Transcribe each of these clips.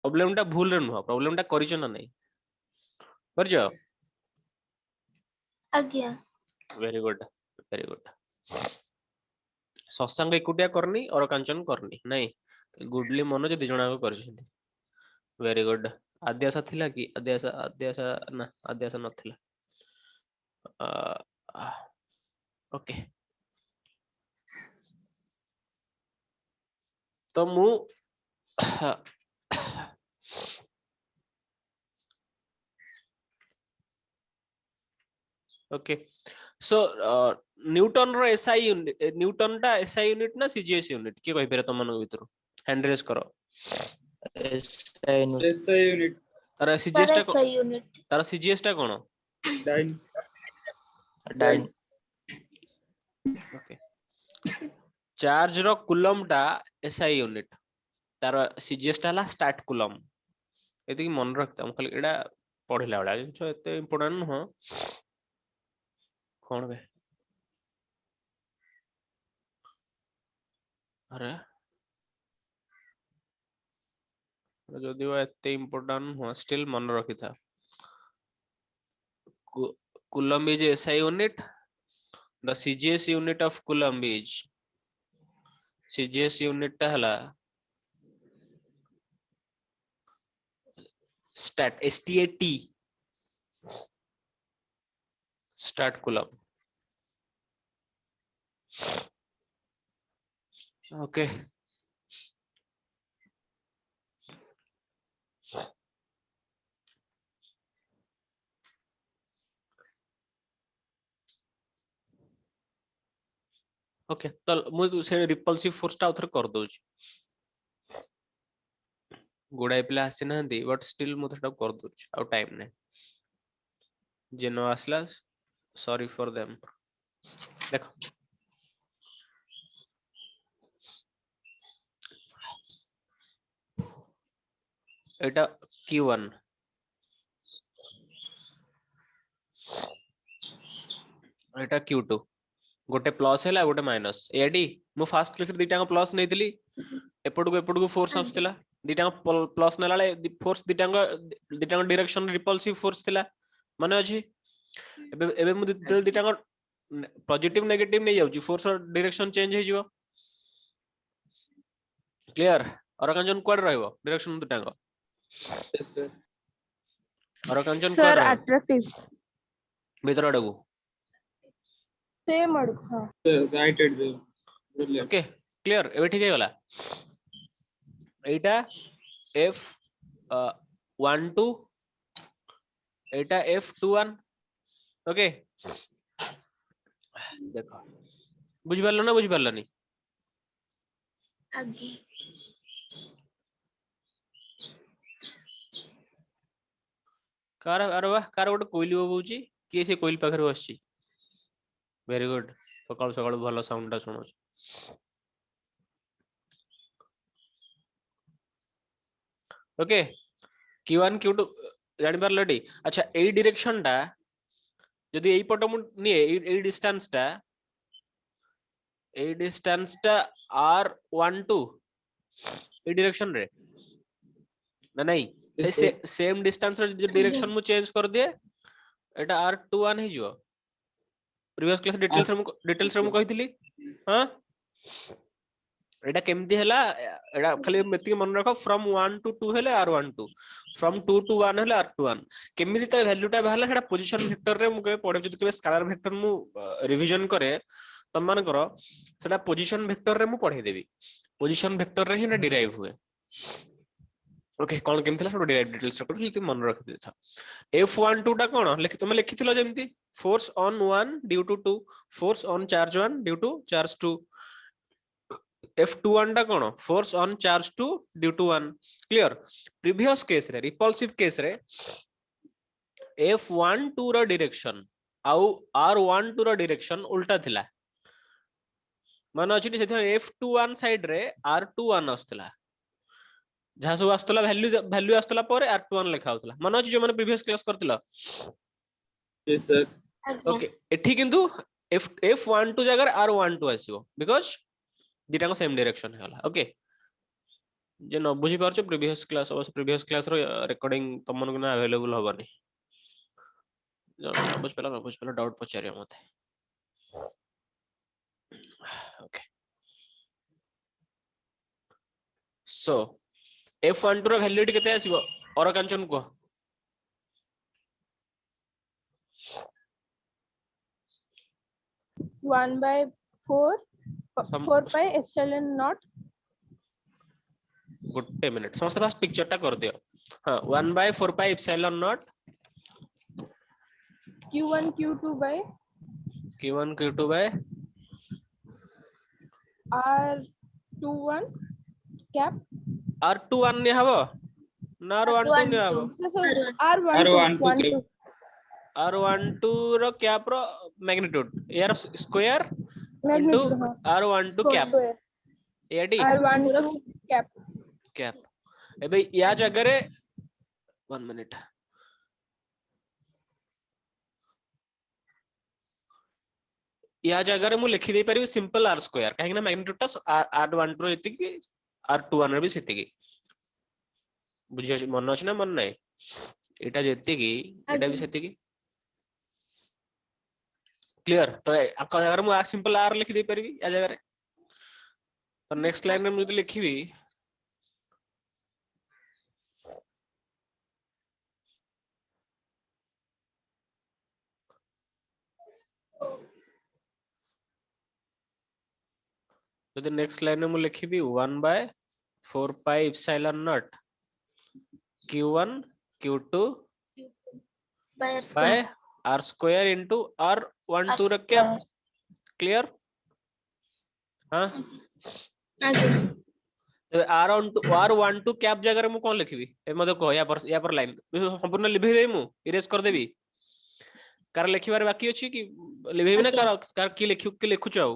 प्रॉब्लमटा भूल रे नुह प्रॉब्लमटा करिछ ना नहीं करजो आज्ञा वेरी गुड शशांक एकुटिया करनी और कांचन करनी नहीं गुडली मनोज दी जणा को करछथि वेरी गुड आद्यासा थिला कि आद्यासा ना आद्यासा नथिला ओके तो मु ओके सो न्यूटन रो एसआई यूनिट न्यूटन टा एसआई यूनिट ना सीजीएस यूनिट के कहि पेरे त मन भीतर हैंड रेस करो एसआई यूनिट तार सीजीएस टा SI यूनिट तार सीजीएस टा कोन डाइन डाइन ओके चार्ज रो कूलम टा एसआई यूनिट तार सीजीएस टा ला स्टार्ट कूलम एति मन रखता हम खाली एडा पढिला बडा जो एते इंपोर्टेंट न हो कोन बे अरे जदि वो एते इंपोर्टेंट हो स्टिल मन रखि था coulomb is SI unit the CGS unit of Coulomb is CGS unit टा हला stat STAT start Coulomb okay okay तो मु से रिपल्सिव फोर्स टा उथर कर दउछ गुडाई पिला आसी ना दी बट स्टिल मु थटा कर दउछ आउ टाइम ने जे न आसला सॉरी फॉर देम देखो एटा Q1 एटा Q2 गोटे प्लस हैला गोटे माइनस एडी मु फर्स्ट क्लास रे दिटा प्लस नेतिली एपड को फोर्स आसतिला दिटा प्लस नेलाले फोर्स दिटा डायरेक्शन रिपल्सिव फोर्स थिला माने अछि एबे एबे मु दिटा पॉजिटिव नेगेटिव नै जाउची फोर्स और डायरेक्शन चेंज हे जिवो क्लियर और कंजन कोड रहइबो डायरेक्शन दिटा यस सर और कंजन कोड सर रहइबो अट्रैक्टिव भीतर अडगु सेम अड़क हाँ right at the okay clear एबे ठीक हे गला एटा F12 एटा F21 ओके देखो बुझ परलो ना बुझ परलो नी आगे कार अरे वाह कार गोटे कोइल बबुची के से कोइल पाखर बसची वेरी गुड सकाळ सकाळ भलो साउंड टा सुनो ओके Q1 Q2 जानि परलो डी अच्छा एई डायरेक्शन टा यदि एई पट मु निए एई डिस्टेंस टा R12 एई डायरेक्शन रे ना नहीं से सेम डिस्टेंस रे डायरेक्शन मु चेंज कर दिए एटा R21 हे जिवो प्रीवियस क्लास डिटेल्स रे मु कहितली हां एटा केमती हला एटा खाली मेति मन रखो फ्रॉम 1 to 2 हेले R12 फ्रॉम 2 to 1 हेले R21 केमिति त वैल्यू टा बहला सेटा पोजीशन वेक्टर रे मु के पढे जति के स्केलर वेक्टर मु रिवीजन करे तम मान करो सेटा पोजीशन वेक्टर रे मु पढे देबी पोजीशन वेक्टर रे ही ना डिराइव हुए ओके कोन केमथला सेटा डिराइव डिटेल्स रे लिति मन रख दे था F12 टा कोन तुम लिखिथिलो जेमती force on 1 due to 2 force on charge 1 due to charge 2 F21 टा कोन force on charge 2 due to 1 clear previous case रे रिपल्सिव केस रे F12 रो डायरेक्शन आउ R12 रो डायरेक्शन उल्टा थिला मन अछि से F21 साइड रे R21 आस्तला जहा सब आस्तला वैल्यू आस्तला पर R21 लिखा होतला मन अछि जो माने प्रीवियस क्लास करतिला यस सर ओके एठी किंतु F12 जगह R12 आसीबो बिकॉज़ दिटा को सेम डायरेक्शन है वाला ओके जे न बुझी पारछो प्रीवियस क्लास अवश्य प्रीवियस क्लास रो रिकॉर्डिंग तुम मन ना अवेलेबल होबनी न बुझ पेला डाउट पचारियो मते ओके सो f12 रो वैल्यू केते आसीबो और कांचन को 1/4 सम 4 pi epsilon naught गुट्टे मिनट समस्त फास्ट पिक्चर टा कर दियो हां 1/4 pi epsilon naught q1 q2 by q1 q2 by r21 cap r21 ने हबो ना r12 ने हबो so R12 r12 cap. 12 r12 रो कैप रो मैग्नीट्यूड यार स्क्वायर इनटू magnitude हाँ r12 कैप square एडी r12 cap कैप एबे या जगह रे 1 मिनट या जगह रे मु लिखि दे परिबे सिंपल r स्क्वायर काहे ना मैग्नीट्यूड ता r12 रो इति की r21 रे भी सेति की बुझियो मन अछि ना मन नै एटा जेति की एटा भी सेति की क्लियर तो आका जगह मु सिंपल r लिखि दे परिबी या जगह रे तो नेक्स्ट लाइन में मुझे लिखिबी तो नेक्स्ट लाइन में मु लिखिबी 1/4 pi epsilon naught q1 q2 by r square into r12 रो कैप क्लियर हां तो r12 कैप जगह रे मु कोन लिखिबी ए मते को या पर लाइन संपूर्ण लिखि देई मु इरेज कर देबी कार लिखिबार बाकी अछि कि लिखेबी ना कार की लिखु चाउ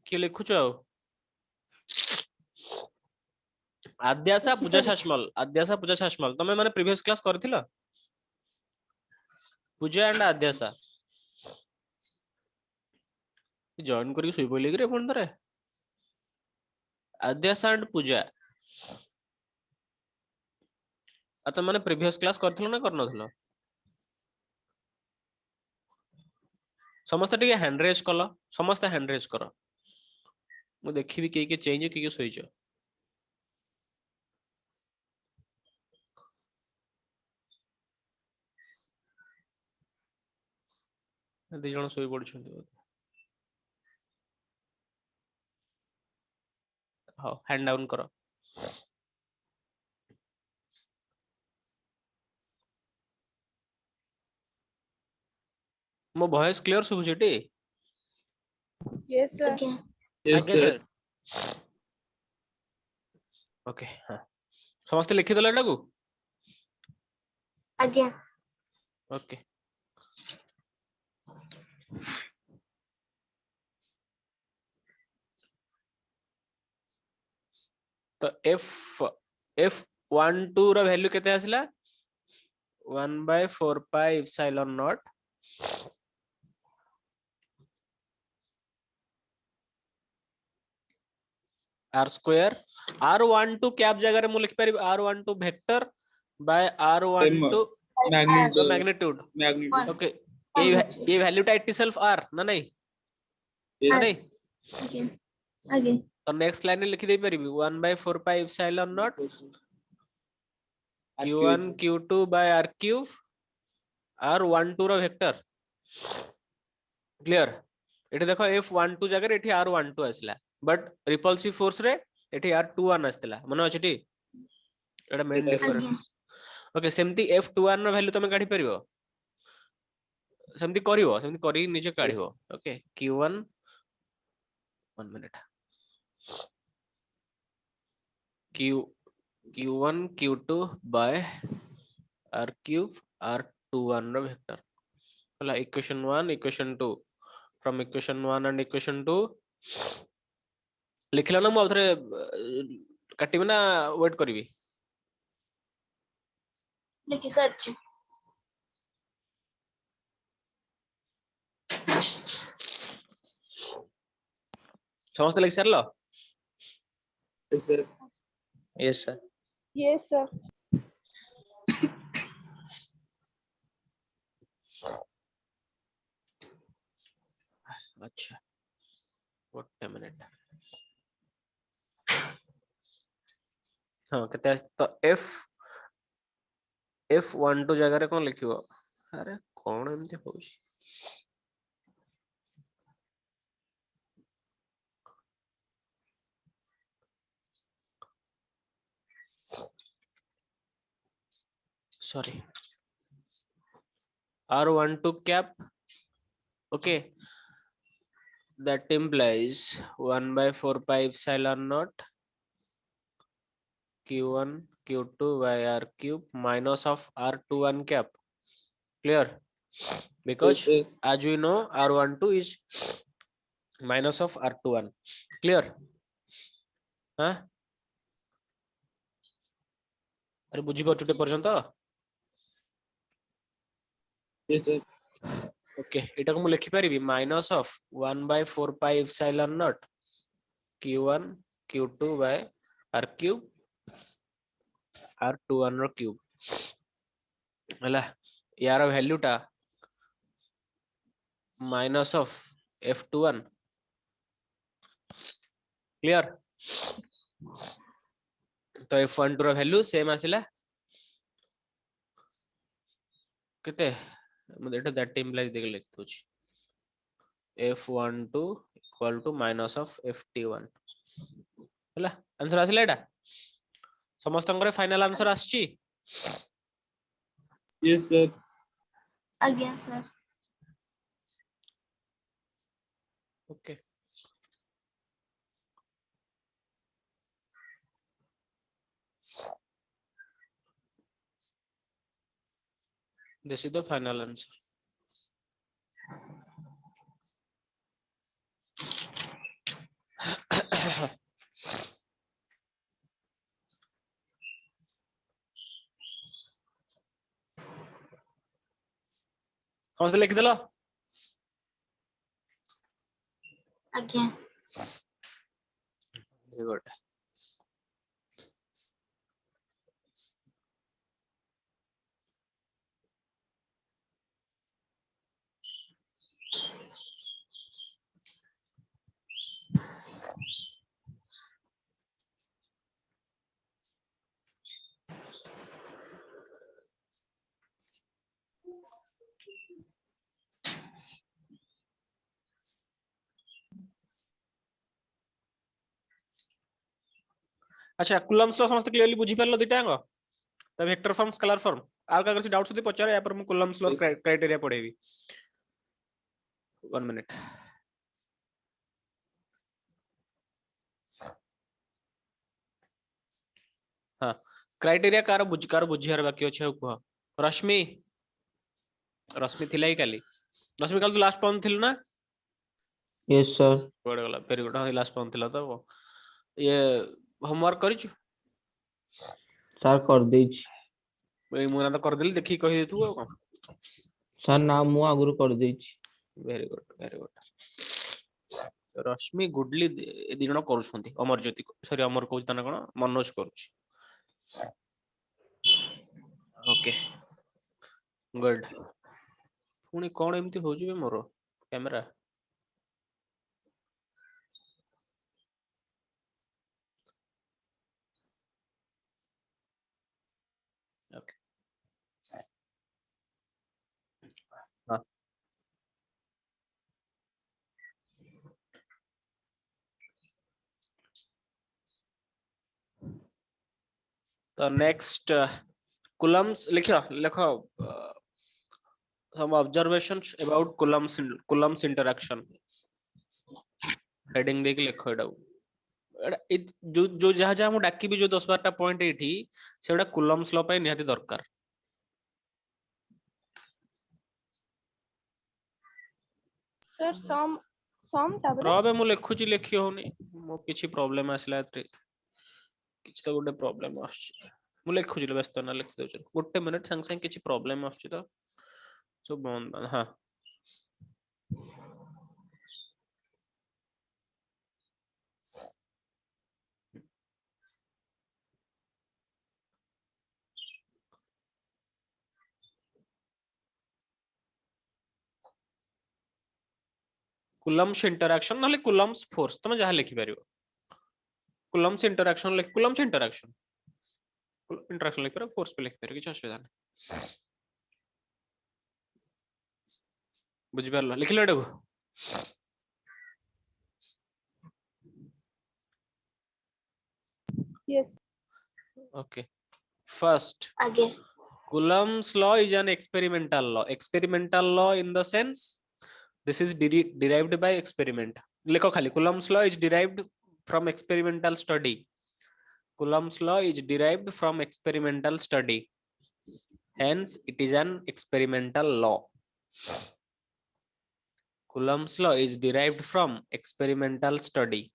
की लिखु चाउ आद्यासा पूजा शासमल तमे माने प्रीवियस क्लास करथिला पूजा एंड आद्यासा जॉइन करी सुई बोली रे फोन तरे आद्यासा एंड पूजा आता माने प्रीवियस क्लास करथिलो ना करनथिलो समस्त टिके हैंड रेज कलो समस्त हैंड रेज करो मु देखिबी के चेंज के सोइचो दि जण सोई पडछन्ती हां हैंड डाउन करो मो वॉइस क्लियर सुबुचेटी yes sir Yes, आज्ञा sir. सर ओके हां समस्त लिखि दला एटाकू आज्ञा ओके तो f12 रो वैल्यू केते आसला 1/4 pi epsilon not r square r12 cap जगह रे मु लिख पारि r12 vector by r12 Magnitude. Magnitude Magnitude. Okay ये वैल्यू टा इटसेल्फ r ना नहीं Yes. ना नहीं आज्ञा आज्ञा तो नेक्स्ट लाइन लिखि दे परिबी 1/4 pi epsilon naught q1 q2 by r cube r12 रो वेक्टर क्लियर एठी देखो f12 जगह रे एठी r12 आसला बट रिपल्सिव फोर्स रे एठी r21 आस्तला मने अछि टी एटा मेन डिफरेंस ओके सेमती f21 रो वैल्यू तमे काढी परिबो सेमती करिवो सेमती करी निजे काढिवो okay q1 1 minute q1 q2 by r cube r21 रो वेक्टर होला equation 1 equation 2 from equation 1 and equation 2 लिखला ना मु आउथरे काटिबे ना वेट करबी लिखि सारछि समस्त लिख सारलो Yes, sir. Yes, sir. Yes, sir. अच्छा ଗୋଟେ ମିନିଟ ହଁ କେତେ ତ F12 ଜାଗାରେ କଣ ଲେଖିବ ଆରେ କଣ ଏମିତି ହଉଛି sorry R12 cap okay that implies 1 by 4 pi epsilon naught q1 q2 by r cube minus of r21 cap clear because Yes, sir. as we know r12 is minus of r21 clear हाँ अरे बुझी पाछुटे पर्यंत Yes, sir. Okay एटा को मु लिखि परिबी minus of 1 by 4 pi epsilon naught q1 q2 by r cube r21 रो cube हला यार वैल्यू टा माइनस ऑफ f21 क्लियर तो f12 रो वैल्यू सेम आसिला केते मु एटा दैट इम्प्लाइज देख लिख दोछ f12 equal to minus of ft1 हला आंसर आसिला एटा समस्तंकर फाइनल आंसर आछी Yes, sir. आज्ञा sir okay this is the final answer समस्त लिख देलो आज्ञा वेरी गुड अच्छा कूलम्स लो समस्त क्लियरली बुझी परलो दिटांगो त वेक्टर फॉर्म स्केलर फॉर्म आर का डाउट्स होती पचारे या पर मु कूलम्स लो Yes. क्राइटेरिया पढेबी 1 मिनिट हाँ क्राइटेरिया कार बुझियार बाकी अछि कुह रश्मि रश्मि थिला ही काली रश्मि काल तो लास्ट पॉइंट थिल ना Yes, sir. पड़ गला वेरी गुड हां लास्ट पॉइंट थिला तो ये होमवर्क करिछु Sir कर देछि. मु ना तो कर देली देखि कहि देतु को Sir ना मु आगुरु कर देछि. वेरी गुड रश्मि गुडली ए दी जण करूछंती अमर ज्योति सॉरी अमर कहू तना कोन मनोज करूछि ओके गुड पुणी कोन एमती हो जिवे मोर कैमरा ओके हां तो नेक्स्ट coulombs लिखो some observations about coulombs interaction heading देख लिखो एटा जो जो जहां जहां मु डाकी भी जो 10-12 टा पॉइंट एठी सेडा coulombs लॉ पय निहाती दरकार Sir, some tablet. रबे मु लिखुची लिखि होनी मो किछि प्रॉब्लम आसला एतरे किछि तो गोटे प्रॉब्लम आछि मु लिखुची व्यस्त ना लिखि देउछ गोटे मिनिट संग संग किछि प्रॉब्लम आछि तो सो बंद हां कुलम्स इंटरैक्शन नले कुलम्स फोर्स तुम जहां लिखि परिबो Coulomb's interaction Coulomb's interaction interaction लिख पर फोर्स पे लिख पर किछ असुविधा नहीं बुझि परलो लिखलो एडो Yes. ओके फर्स्ट आगे Coulomb's law is an experimental law. Experimental law in the sense this is derived by experiment. लिखो खाली Coulomb's law is derived from experimental study. Coulomb's law is derived from experimental study. Hence, it is an experimental law. Coulomb's law is derived from experimental study.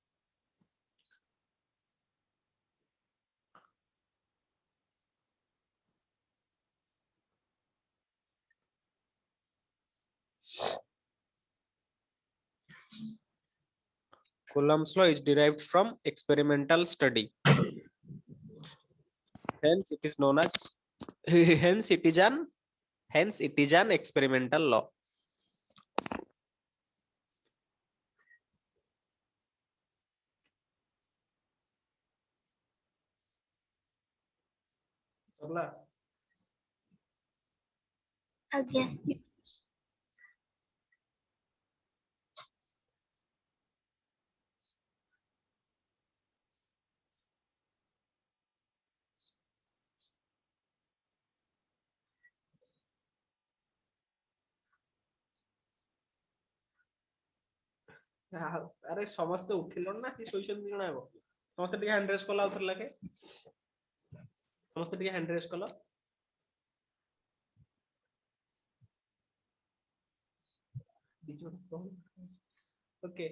Coulomb's law is derived from experimental study. Hence, it is known as hence it is an experimental law. आगे अरे समस्त उठिलो ना कि season दिना हो समस्त टिके hand raise कला उतर लागे समस्त टिके हैंड रेस कला ओके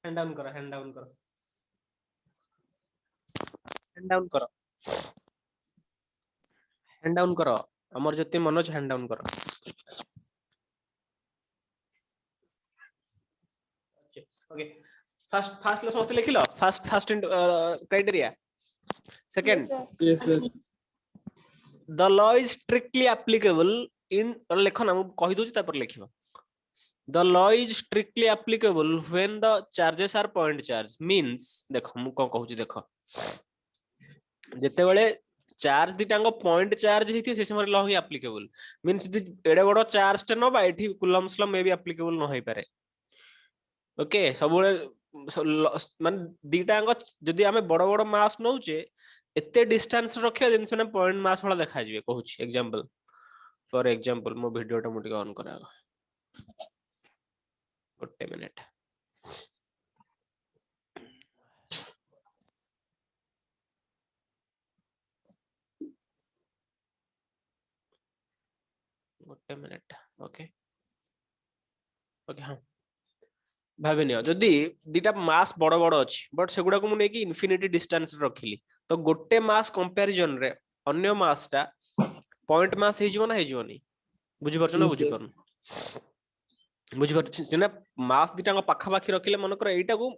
हैंड डाउन करो हैंड डाउन करो हैंड डाउन करो हैंड डाउन करो अमर जति मनोज हैंड डाउन करो ओके फर्स्ट समस्त लिखिलो first criteria second Yes, sir. Yes, sir. the law is strictly applicable in लेखो ना कहि दोची तापर लिखिबो the law is strictly applicable when the charges are point charge means देखो मु को कहूची देखो जेते बेले चार्ज दिटांग पॉइंट चार्ज हेति से समय लॉ ही एप्लीकेबल मींस एडे बडो चार्ज टे न बा एठी कुलम्स लॉ मे बी एप्लीकेबल न होई पारे ओके सब माने दिटांग जदी हमें बड़ बड़ मास नउचे एते डिस्टेंस रखे जिन से पॉइंट मास वाला देखा जिवे कहूची एग्जांपल फॉर एग्जांपल मो वीडियो टा मुटी ऑन करा गोटे मिनिट गोटे मिनिट ओके ओके हां भाबिनियो जदी दिटा मास बड़ बड़ अछि बट सेगुडा को मु नै कि इन्फिनिटी डिस्टेंस रखिली तो गोटे मास कंपैरिजन रे अन्य मास टा पॉइंट मास हे जीवो ना हे जीवोनी बुझि परछ ना Yes, बुझि sir. परन बुझि परछ सिना मास दिटा पाखा पाखी रखिले मन कर एटा को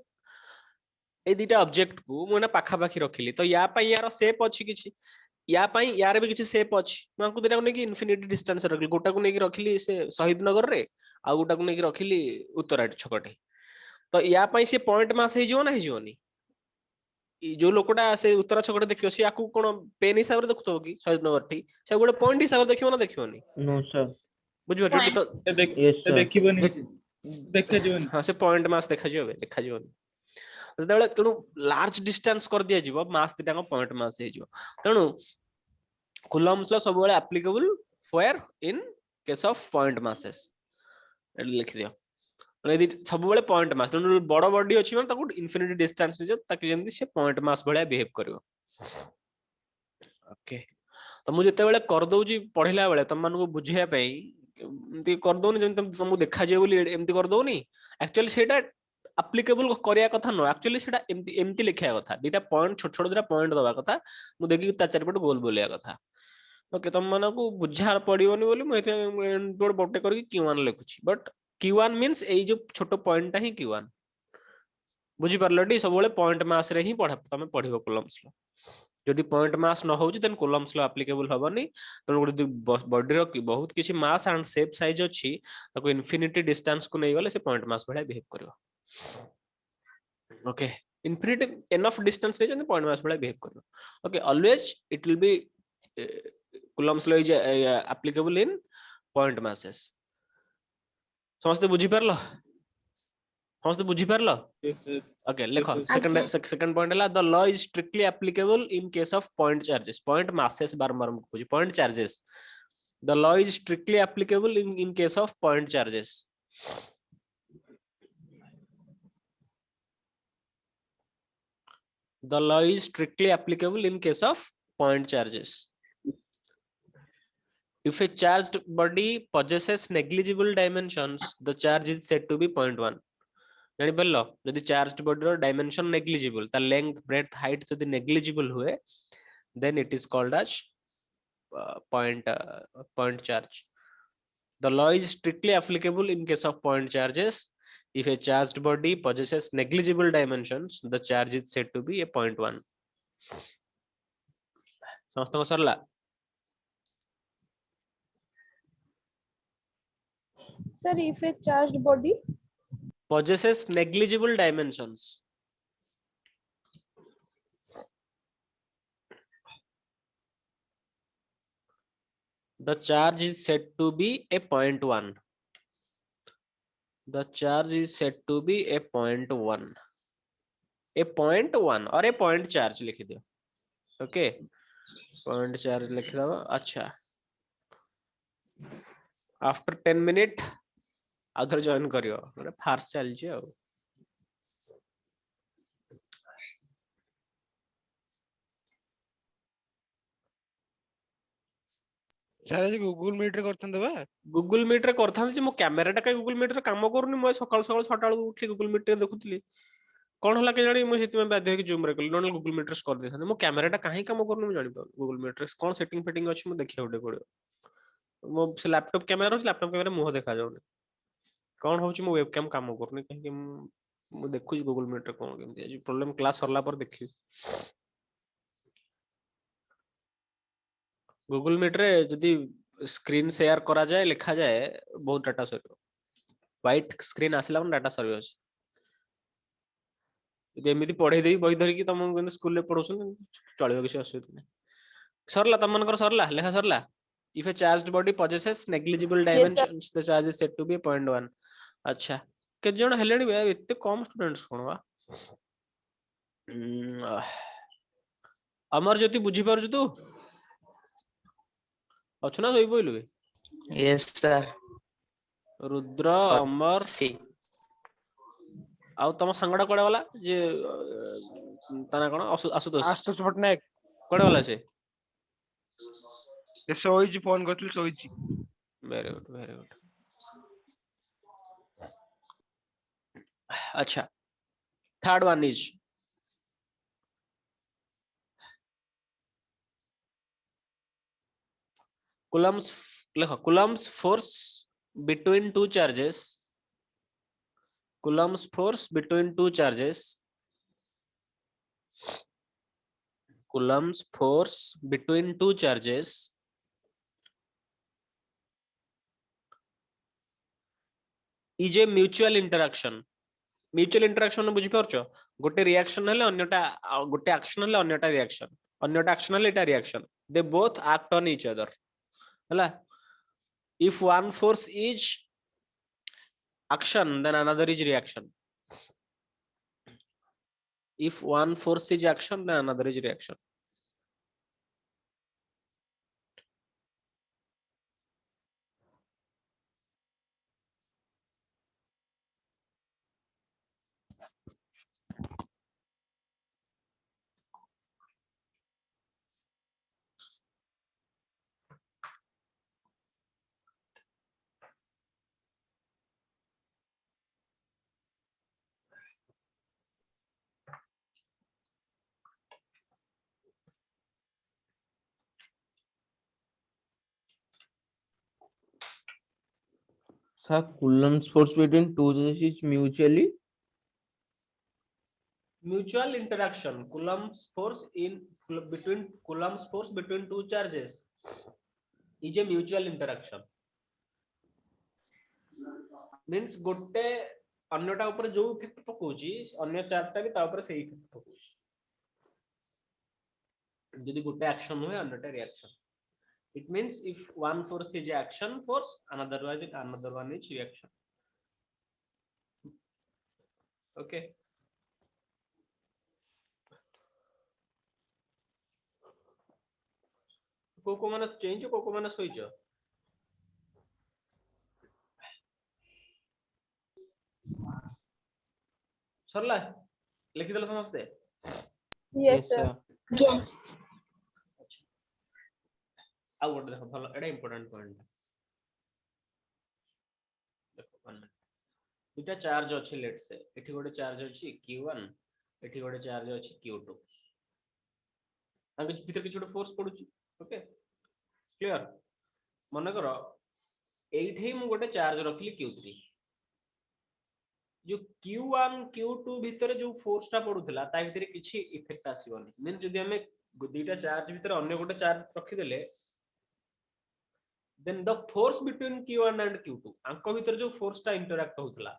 ए दिटा ऑब्जेक्ट को मु ना पाखा पाखी रखिली तो या पई यार शेप अछि किछि या पई यार भी किछि शेप अछि मैं को दिटा को नै कि इन्फिनिटी डिस्टेंस रखिली गोटा को नै कि रखिली से शहीद नगर रे आ गोटा को नै कि रखिली उत्तराट छकटे तो या पई से पॉइंट मास हे जीवो ना हे जीवोनी जो लोकटा से उत्तरा छकटे देखियो से याकू कोन पेन हिसाब रे देखतो कि शहीद नगर ठी से गोटे पॉइंट हिसाब रे देखियो ना देखियोनी नो सर बुझ परछ तो यस सर देखिबनी देखा जीवन हां से पॉइंट मास देखा जीवोनी जदले तणु लार्ज डिस्टेंस कर दिया जीवो मास दिटा पॉइंट मास हे जीवो तणु कुलम्स लॉ सब बेले applicable for in case of point masses लिख दियो यदि सब बेले पॉइंट मास तणु बड़ बॉडी अछि मन ताकू इन्फिनिटी डिस्टेंस जे ताकि जेंति से पॉइंट मास भलिया बिहेव करिवो ओके तो मु जते बेले कर दउजी पढिला बेले तम मानको बुझिया पई एमती कर दोनी जेंति तुमको देखा जे बोली एमती कर दोनी एक्चुअली सेटा एप्लीकेबल करिया कथा न एक्चुअली सेटा एमती लिखिया कथा दिटा पॉइंट छोट छोट दिटा पॉइंट दबा कथा मु देखि ता चारपट गोल बोलिया कथा ओके तुम मानको बुझा पड़िबोनी बोली मु एते बटे करके Q1 लिखुची बट Q1 मींस ए जो छोट पॉइंट ही Q1 बुझी परलटी सब बेले पॉइंट मास रे ही पढा तमे पढिबो कुलम्स लॉ जदि पॉइंट मास न होउची देन कूलम्स लॉ एप्लीकेबल हबनी तो गोटे बॉडी रो बहुत किसी मास एंड शेप साइज अछि ताको इन्फिनिटी डिस्टेंस को नै गले से पॉइंट मास भले बिहेव करियो ओके इन्फिनिटी एनफ डिस्टेंस रे जने पॉइंट मास भले बिहेव करियो okay always it will be Coulomb's law is applicable in point masses समस्त बुझी परलो Yes, sir. Okay, lekho Yes, second Okay. second point है the law is strictly applicable in case of point charges point masses bar point charges the law is strictly applicable in case of point charges the law is strictly applicable in case of point charges if a charged body possesses negligible dimensions the charge is said to be 0.1 जानी परलो यदि charged body रो dimension negligible ता length breadth height यदि negligible हुए then it is called as point charge the law is strictly applicable in case of point charges if a charged body possesses negligible dimensions the charge is said to be a 0.1 समस्त को सरला Sir, if a charged body possesses negligible dimensions the charge is said to be a 0.1 the charge is said to be a 0.1 or a point charge लिख दियो okay point charge लिख दो अच्छा after 10 minute आधर join करियो मतलब fast चल जे आ सारे Google meet रे करथन देबा गूगल मीट रे करथान जे मो कैमराटा का गूगल मीट रे काम करूनी मो सकाळ सकाळ 6टा बेलू उठी गूगल मीट रे देखुतली कोन हला के जानी मो सेति में बाध्य कि जूम रे कल नोन गूगल मीट रे कर देथान मो कैमराटा काहे काम करूनी मो जानि पाउ गूगल मीट रे कोन सेटिंग फेटिंग अछि मो देखिया उडे पड़ियो मो से लैपटॉप कैमरा मुंह देखा जाउनी कोन होउची मो वेबकैम काम करूनी काहे कि मो देखु गूगल मीट रे कोन केमति आज प्रॉब्लम क्लास सरला पर देखि गूगल मीट रे जदी स्क्रीन शेयर करा जाए लिखा जाए बहुत डाटा सर व्हाइट स्क्रीन आसिला मन डाटा सर अछि जेमिति पढे देई बही धरि कि तम स्कूल ले पढोसन चलियो किसी असुविधा नहीं सरला तम मनकर सरला लेखा सरला if a charged body possesses negligible Yes, sir. dimensions the charge is said to be 0.1 अच्छा के जण हेलेनी बे एते कम स्टूडेंट्स कोन बा अमर ज्योति बुझी पारछु तू अछु ना सोई पइलु Yes, sir. रुद्र अमर See. आउ तम सांगडा कोडे वाला जे तना कोन आशुतोष आस्तोष पटनायक कोडे वाला से से सोईची फोन करथि सोईची वेरी गुड अच्छा third one is Coulomb's force between two charges Coulomb's force between two charges Coulomb's force between two charges is a mutual interaction बुझी पारछो गोटे रिएक्शन हेले अन्यटा गोटे एक्शन हेले अन्यटा एक्शन हेले एटा reaction they both act on each other हला if one force is action then another is reaction if one force is action then another is reaction Sir, Coulomb's force between two charges is mutual interaction Coulomb's force in between Coulomb's force between two charges is a mutual interaction. Means गोटे अन्यटा ऊपर जो effect पकोची अन्य charge टा भी ता ऊपर सेही effect पकोची यदि गोटे एक्शन हुए अन्यटा reaction. It means if one force is action force, another one is reaction. Okay. को माने चेंज को माने सोइछ सरला लिखि देला समझते. Yes, sir. Yes. आ गोटे देखो भलो एटा इंपोर्टेंट पॉइंट देखो 1 मिनट दुटा चार्ज अछि लेट्स से एठी गोटे चार्ज अछि q1 एठी गोटे चार्ज अछि q2 ताके भीतर किछ गोटे फोर्स पडुची. ओके क्लियर मन करो एठी मु गोटे चार्ज रखली q3 जो q1 q2 भीतर जो फोर्स टा पडुथला ता भीतर किछि इफेक्ट आसीबनी. मीन जदि हमें दुटा चार्ज भीतर अन्य गोटे चार्ज रखि देले then the force between q1 and q2 अंक भीतर जो फोर्स टा इंटरैक्ट होतला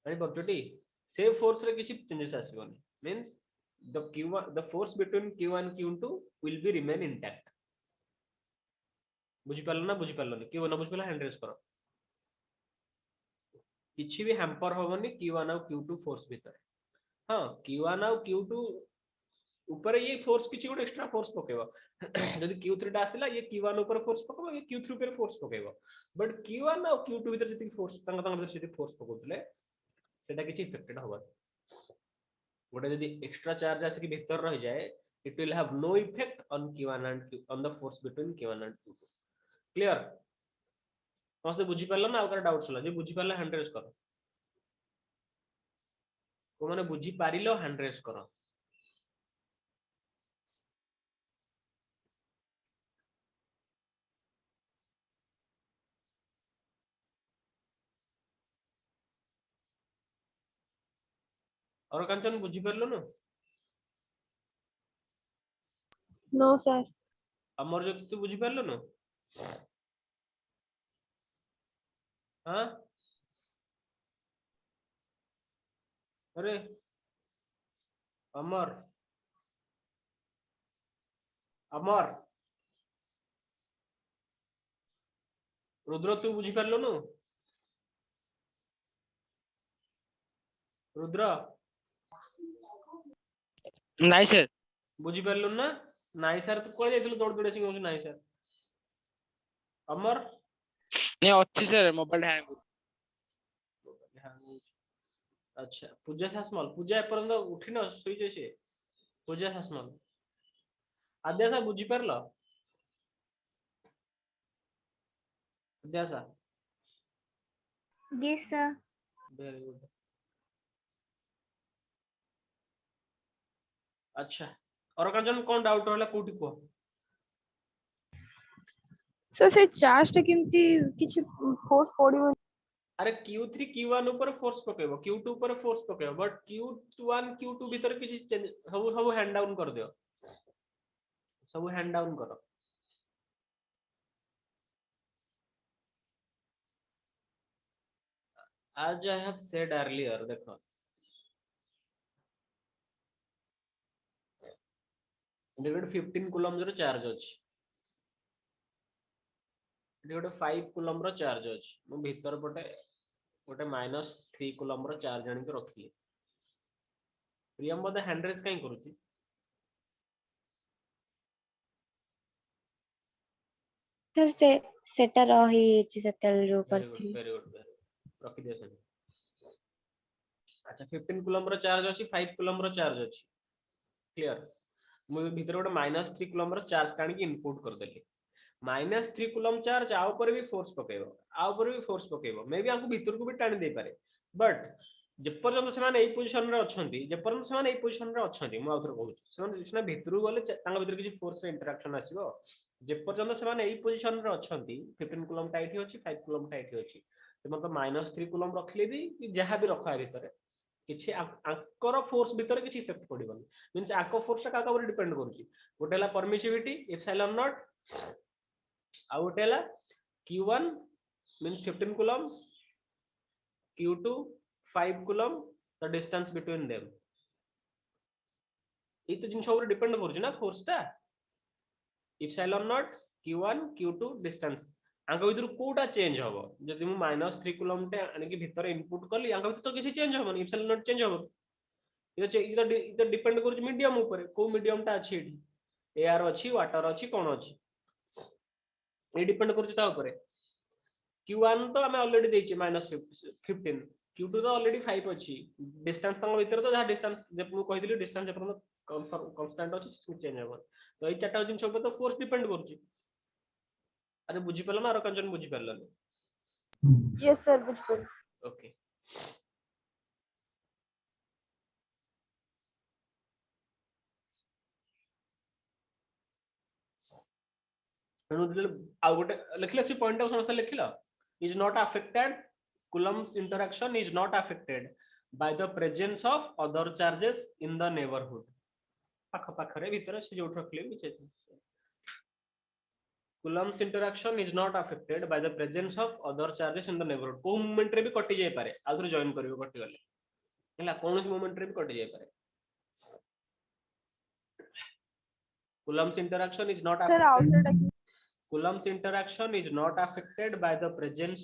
जानि परछटी से फोर्स रे किछि चेंजेस आसीबनी. Means the force between q1 q2 will be remain intact. बुझि पारलो ना q1 बुझि पाला हैंड रेज करो किछि भी हैम्पर होबनी q1 और q2 फोर्स भीतर. हां q1 और q2 ऊपर ये फोर्स किछि गोटे एक्स्ट्रा फोर्स पकेबो जदि q3 टा आसिला ये q1 ऊपर फोर्स पकेबो ये q3 ऊपर फोर्स पकेबो. बट q1 और q2 भीतर जति फोर्स तंग भीतर जति फोर्स पकोतले सेटा किछि इफेक्टेड होबा. गोटे जदि एक्स्ट्रा चार्ज आसे कि भीतर रह जाए it will have no effect on q1 and on the force between q1 and q2. Clear समझते बुझि पारलो ना और डाउट्स होला जे बुझि पारला हैंड रेज करो को माने बुझि पारिलो हैंड रेज करो. और कांचन बुझि पारलो ना No, sir. हमर जो तू बुझि पारलो ना हां अरे अमर अमर रुद्र तू बुझि पारलो ना रुद्र ନାଇଁ ସାର୍ बुझि पारलो ना नाई सर तू कोइ जाइतलो दौड़ दौड़ आसी नाई सर अमर ନାଇଁ ଅଛି ସାର୍ ମୋବାଇଲ ହ୍ୟାଙ୍ଗ अच्छा पूजा सासमल पूजा एपर्यंत उठिन सोई से पूजा सासमल आद्यासा बुझि पारलो आद्यासा Yes, sir. Very good. अच्छा और कांचन कोन डाउट होला कोठी को So से चार्ज टा केमती किछि फोर्स पड़िबो. अरे q3 q1 ऊपर फोर्स पकेबो q2 ऊपर फोर्स पकेबो बट q1 q2 भीतर किछि सब सब हैंड डाउन कर दियो सब हैंड डाउन करो. as I have said earlier देखो गोटे 15 कूलम रो चार्ज अछि गोटे 5 कूलम रो चार्ज अछि मु भीतर पटे गोटे -3 कूलम रो चार्ज आनि के रखली प्रियम बदे हैंड रेज काई करूची सर से सेटा रही छि सेतल जो वेरी गुड करथि. वेरी गुड रखि दियो से. अच्छा 15 कूलम रो चार्ज अछि 5 कूलम रो चार्ज अछि क्लियर मु भीतर गोटे -3 कूलम रो चार्ज कानी के इनपुट कर देली -3 कूलम चार्ज आ ऊपर भी फोर्स पकेबो आ ऊपर भी फोर्स पकेबो मे भी आंकु भीतर को भी टाणी दे पारे बट जे पर्यंत से माने ए पोजीशन रे अछंती जे पर्यंत से माने ए पोजीशन रे अछंती मु आउथर कहू से माने जिसना भीतर गले तांगा भीतर किछि फोर्स रे इंटरेक्शन आसीबो जे पर्यंत से माने ए पोजीशन रे अछंती 15 कूलम टाइट अछि 5 कूलम टाइट अछि तो मतलब -3 कूलम रखले भी जहां भी रखा भीतर किछि आंकर फोर्स भीतर किछि इफेक्ट पड़िबन मींस आंकर फोर्स का का डिपेंड करूची गोटेला परमिसिविटी एप्सिलॉन नॉट आ गोटेला q1 means 15 coulomb q2 5 coulomb the distance between them ये तो जिन सब डिपेंड करूची ना फोर्स टा epsilon naught q1 q2 distance आंक भीतर कोटा चेंज हबो जदि मु -3 कूलम टे आनि कि भीतर इनपुट करली आंक भीतर तो किछि चेंज हबो एप्सिलॉन नॉट चेंज हबो ये डिपेंड करूची मीडियम ऊपर को मीडियम टा अछि एयर अछि वाटर अछि कोन अछि ये डिपेंड करूची ता ऊपर q1 तो हमें ऑलरेडी देछि -15 q2 तो ऑलरेडी 5 अछि डिस्टेंस तंग भीतर तो जहा डिस्टेंस जे मु कहि दिली डिस्टेंस जे कांस्टेंट अछि चेंज हबो तो ए चारटा जिन सब तो फोर्स डिपेंड करूची अरे बुझी पल्ला ना आरो कंजन बुझी पल्ला यस सर बुझिपल ओके आ गोटे लिखले सी पॉइंट समस्त लिखिला is not affected Coulomb's interaction is not affected by the presence of other charges in the neighborhood पाख पाखरे भीतर से जो रखले भी Coulomb's interaction is not affected by the presence of other charges in the neighborhood को moment रे भी कटि जाय पारे आउथरे जॉइन करियो कटि गले हला कोन मोमेंट रे भी कटि जाय पारे Coulomb's interaction is not sir affected outside Coulomb's interaction is not affected by the presence